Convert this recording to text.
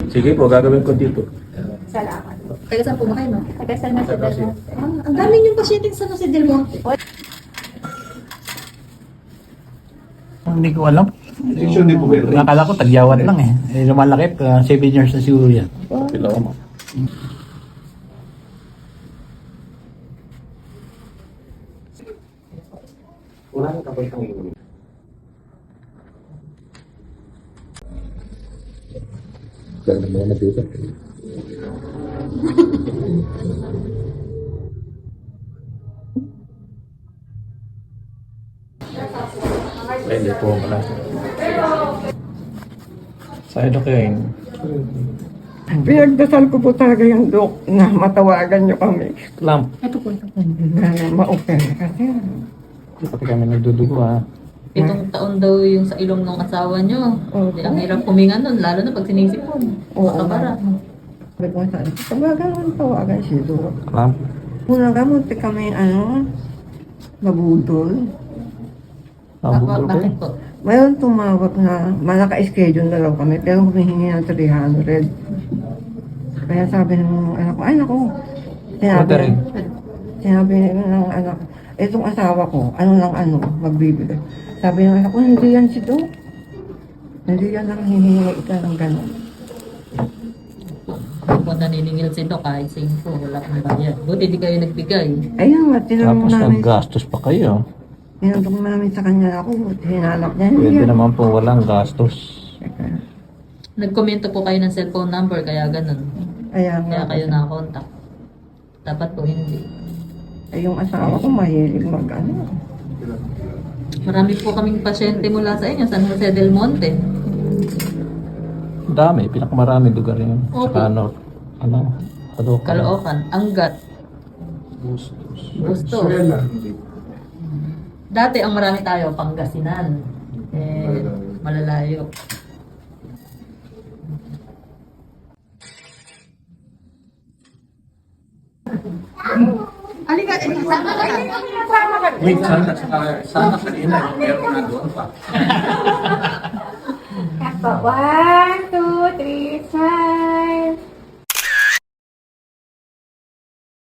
Sige po, gagawin ko dito. Salamat. Taga saan po ba kayo, no? Taga San Jose del Taga Monte. Ang dami niyong pasyente sa San Jose del Monte. Hindi ko alam. Hindi po meron. Nakala ko tagyawat lang eh. Lumalaki, 7 years na siguro yan. Pila ko mo. Wala nang kapal kang inumin. Kaya naman na dito. Ay, hindi po wala. Sa Edokain. Pinagdasal ko po talaga yung dok na matawagan niyo kami Lamp. Ito po, ito po. na ma-open kasi Hindi pati kami nagdudugo ha. Itong taon daw yung sa ilong ng asawa niyo. Oo. Ang hirap huminga nun, lalo na pag sinisipon. Oo. Makabara. sabi ko sa tawagan mo tawagan si dok. Lamp. Muna gamunti kami mabudol. Nabudol ko Bakit po? Mayroon tumawag na malaka-schedule na daw kami pero humihingi ng 300. Kaya sabi ng anak ko, ay naku. Watering. Sinabi ng anak, itong asawa ko, magbibigay. Sabi ng anak ko, hindi yan si Dok. Hindi yan ang hihingi ka ng gano'n. Kung naniningil si Doc, kahit singko, wala kang bayad. Buti di kayo nagbigay. Ayun, tinanong Tapos namin, naggastos pa kayo. tinanong namin sa kanya ako, hinanap niya. Hindi Pwede yan. naman po walang gastos. Nagkomento po kayo ng cellphone number, kaya ganun. Kaya nga, Kaya kayo nakakontak. Dapat po hindi. ay yung asawa ko mahilig Marami po kaming pasyente mula sa inyo, San Jose del Monte. Dami, pinakamaraming lugar yun. Opo. Saka Caloocan. Caloocan, Angat, Bustos. Dati ang marami tayo, Pangasinan. Malalayo. Alika, sama ka. Wait, sana kanina, meron na doon pa. Wow!